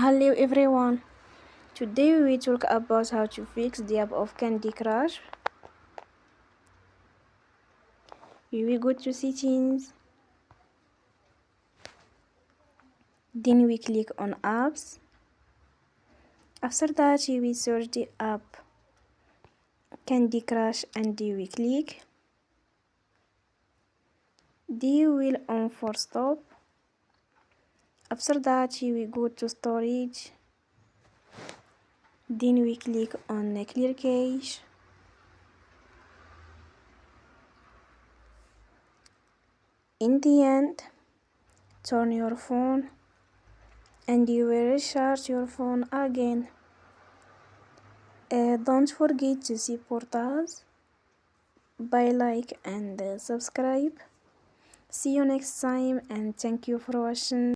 Hello everyone. Today we will talk about how to fix the app of Candy Crush. We will go to settings. Then we click on apps. After that we will search the app Candy Crush and we click. We will on for stop. After that we go to storage. Then we click on clear cache. In the end, turn your phone and you will recharge your phone again. Don't forget to support us by like and subscribe. See you next time and thank you for watching.